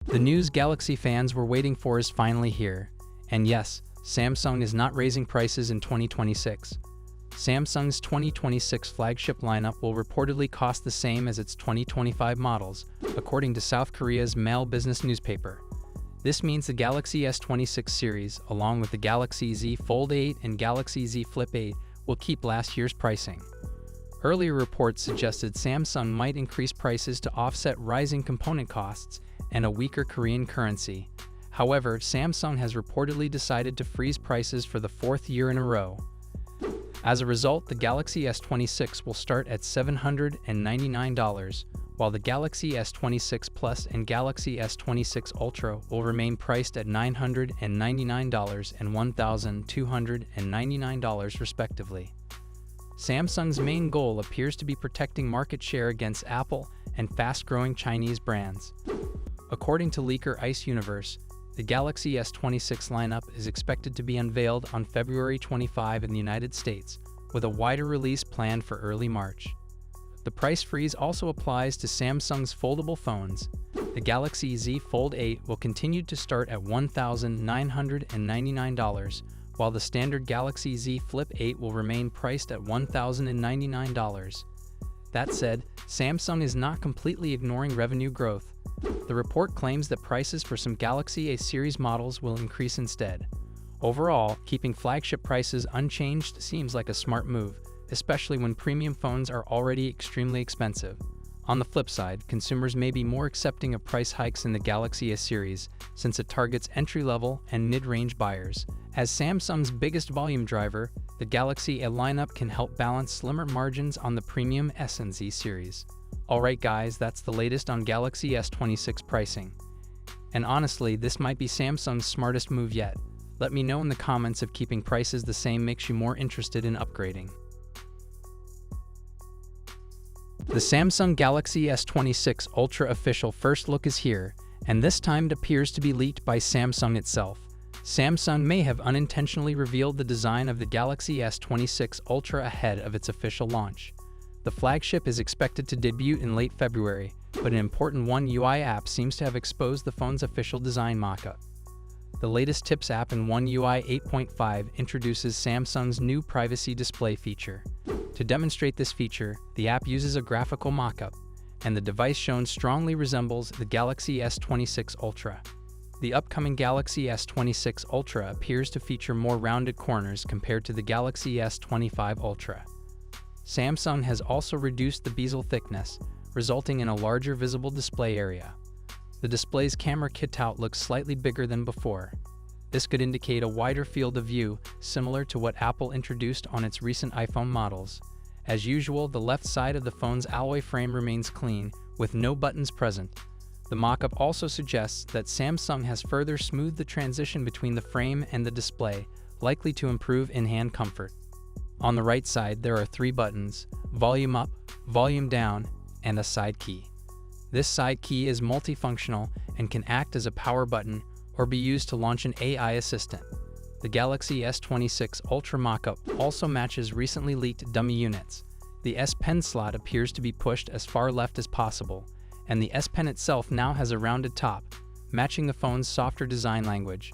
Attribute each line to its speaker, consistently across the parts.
Speaker 1: The news Galaxy fans were waiting for is finally here. And yes, Samsung is not raising prices in 2026. Samsung's 2026 flagship lineup will reportedly cost the same as its 2025 models, according to South Korea's Mail business newspaper. This means the Galaxy S26 series, along with the Galaxy Z Fold 8 and Galaxy Z Flip 8, will keep last year's pricing. Earlier reports suggested Samsung might increase prices to offset rising component costs and a weaker Korean currency. However, Samsung has reportedly decided to freeze prices for the fourth year in a row. As a result, the Galaxy S26 will start at $799, while the Galaxy S26 Plus and Galaxy S26 Ultra will remain priced at $999 and $1,299 respectively. Samsung's main goal appears to be protecting market share against Apple and fast-growing Chinese brands. According to leaker Ice Universe, the Galaxy S26 lineup is expected to be unveiled on February 25 in the United States, with a wider release planned for early March. The price freeze also applies to Samsung's foldable phones. The Galaxy Z Fold 8 will continue to start at $1,999, while the standard Galaxy Z Flip 8 will remain priced at $1,099. That said, Samsung is not completely ignoring revenue growth. The report claims that prices for some Galaxy A series models will increase instead. Overall, keeping flagship prices unchanged seems like a smart move, especially when premium phones are already extremely expensive. On the flip side, consumers may be more accepting of price hikes in the Galaxy A series, since it targets entry-level and mid-range buyers. As Samsung's biggest volume driver, the Galaxy A lineup can help balance slimmer margins on the premium S and Z series. Alright guys, that's the latest on Galaxy S26 pricing. And honestly, this might be Samsung's smartest move yet. Let me know in the comments if keeping prices the same makes you more interested in upgrading. The Samsung Galaxy S26 Ultra official first look is here, and this time it appears to be leaked by Samsung itself. Samsung may have unintentionally revealed the design of the Galaxy S26 Ultra ahead of its official launch. The flagship is expected to debut in late February, but an important One UI app seems to have exposed the phone's official design mockup. The latest Tips app in One UI 8.5 introduces Samsung's new privacy display feature. To demonstrate this feature, the app uses a graphical mockup, and the device shown strongly resembles the Galaxy S26 Ultra. The upcoming Galaxy S26 Ultra appears to feature more rounded corners compared to the Galaxy S25 Ultra. Samsung has also reduced the bezel thickness, resulting in a larger visible display area. The display's camera cutout looks slightly bigger than before. This could indicate a wider field of view, similar to what Apple introduced on its recent iPhone models. As usual, the left side of the phone's alloy frame remains clean, with no buttons present. The mockup also suggests that Samsung has further smoothed the transition between the frame and the display, likely to improve in-hand comfort. On the right side, there are 3 buttons: volume up, volume down, and a side key. This side key is multifunctional and can act as a power button or be used to launch an AI assistant. The Galaxy S26 Ultra mockup also matches recently leaked dummy units. The S Pen slot appears to be pushed as far left as possible, and the S Pen itself now has a rounded top, matching the phone's softer design language.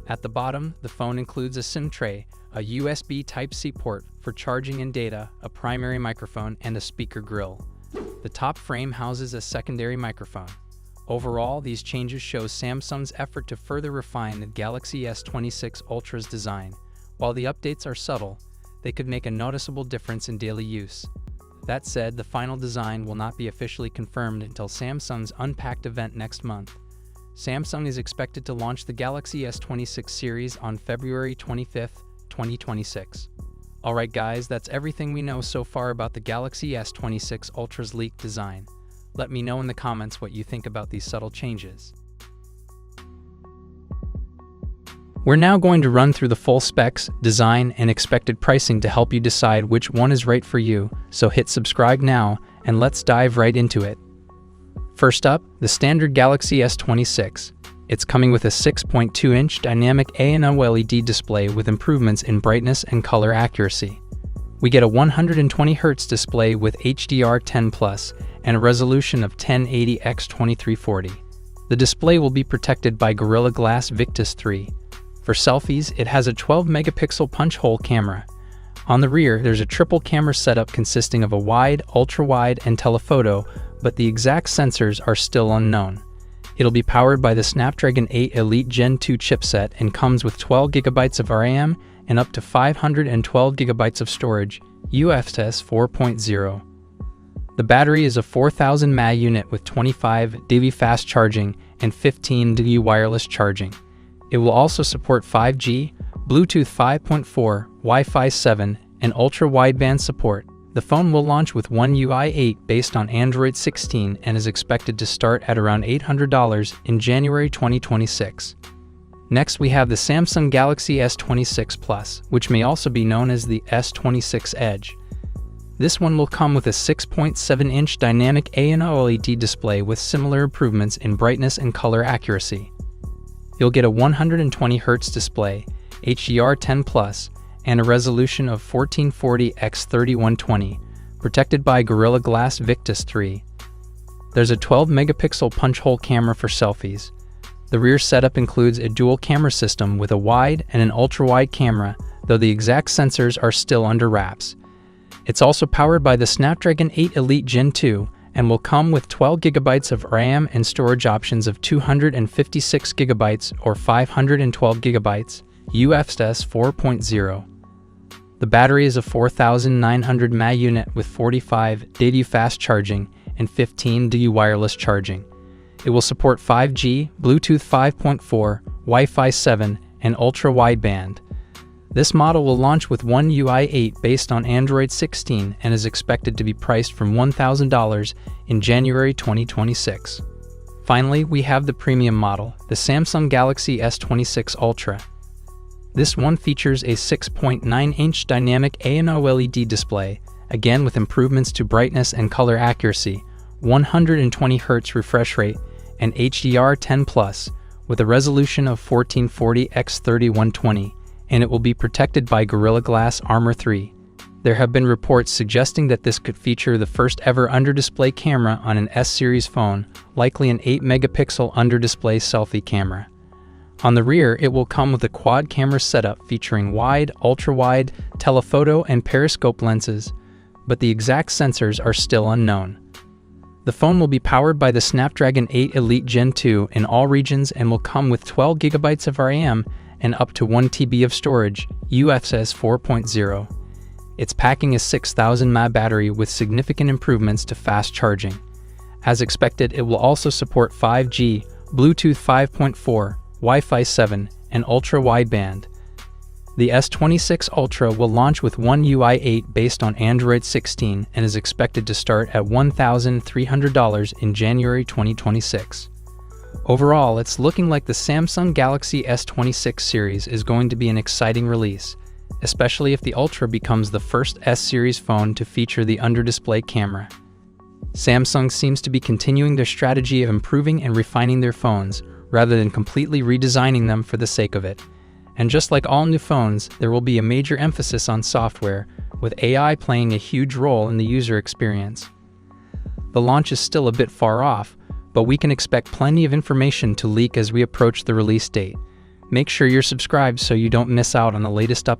Speaker 1: At the bottom, the phone includes a SIM tray, a USB Type-C port for charging and data, a primary microphone, and a speaker grill. The top frame houses a secondary microphone. Overall, these changes show Samsung's effort to further refine the Galaxy S26 Ultra's design. While the updates are subtle, they could make a noticeable difference in daily use. That said, the final design will not be officially confirmed until Samsung's Unpacked event next month. Samsung is expected to launch the Galaxy S26 series on February 25, 2026. Alright guys, that's everything we know so far about the Galaxy S26 Ultra's leaked design. Let me know in the comments what you think about these subtle changes. We're now going to run through the full specs, design, and expected pricing to help you decide which one is right for you, so hit subscribe now, and let's dive right into it. First up, the standard Galaxy S26. It's coming with a 6.2-inch dynamic A&O LED display with improvements in brightness and color accuracy. We get a 120Hz display with HDR10+ and a resolution of 1080x2340. The display will be protected by Gorilla Glass Victus 3. For selfies, it has a 12-megapixel punch-hole camera. On the rear, there's a triple camera setup consisting of a wide, ultra-wide, and telephoto, but the exact sensors are still unknown. It'll be powered by the Snapdragon 8 Elite Gen 2 chipset and comes with 12 GB of RAM and up to 512 GB of storage, UFS 4.0. The battery is a 4000 mAh unit with 25 dB fast charging and 15 dB wireless charging. It will also support 5G, Bluetooth 5.4, Wi-Fi 7, and ultra-wideband support. The phone will launch with One UI 8 based on Android 16 and is expected to start at around $800 in January 2026. Next, we have the Samsung Galaxy S26 Plus, which may also be known as the S26 Edge. This one will come with a 6.7-inch dynamic OLED display with similar improvements in brightness and color accuracy. You'll get a 120Hz display, HDR10+, and a resolution of 1440x3120, protected by Gorilla Glass Victus 3. There's a 12-megapixel punch-hole camera for selfies. The rear setup includes a dual camera system with a wide and an ultra-wide camera, though the exact sensors are still under wraps. It's also powered by the Snapdragon 8 Elite Gen 2 and will come with 12 GB of RAM and storage options of 256 GB or 512 GB, UFS 4.0. The battery is a 4900 mAh unit with 45 dB fast charging and 15 dB wireless charging. It will support 5G, Bluetooth 5.4, Wi-Fi 7, and ultra-wideband. This model will launch with One UI 8 based on Android 16 and is expected to be priced from $1,000 in January 2026. Finally, we have the premium model, the Samsung Galaxy S26 Ultra. This one features a 6.9-inch dynamic OLED display, again with improvements to brightness and color accuracy, 120Hz refresh rate, and HDR10+, with a resolution of 1440x3120, and it will be protected by Gorilla Glass Armor 3. There have been reports suggesting that this could feature the first ever under-display camera on an S-series phone, likely an 8-megapixel under-display selfie camera. On the rear, it will come with a quad camera setup featuring wide, ultra-wide, telephoto, and periscope lenses, but the exact sensors are still unknown. The phone will be powered by the Snapdragon 8 Elite Gen 2 in all regions and will come with 12 GB of RAM and up to 1 TB of storage, UFS 4.0. It's packing a 6000 mAh battery with significant improvements to fast charging. As expected, it will also support 5G, Bluetooth 5.4, Wi-Fi 7, and ultra-wideband. The S26 Ultra will launch with One UI 8 based on Android 16 and is expected to start at $1,300 in January 2026. Overall, it's looking like the Samsung Galaxy S26 series is going to be an exciting release, especially if the Ultra becomes the first S-series phone to feature the under-display camera. Samsung seems to be continuing their strategy of improving and refining their phones, rather than completely redesigning them for the sake of it. And just like all new phones, there will be a major emphasis on software, with AI playing a huge role in the user experience. The launch is still a bit far off, but we can expect plenty of information to leak as we approach the release date. Make sure you're subscribed so you don't miss out on the latest updates.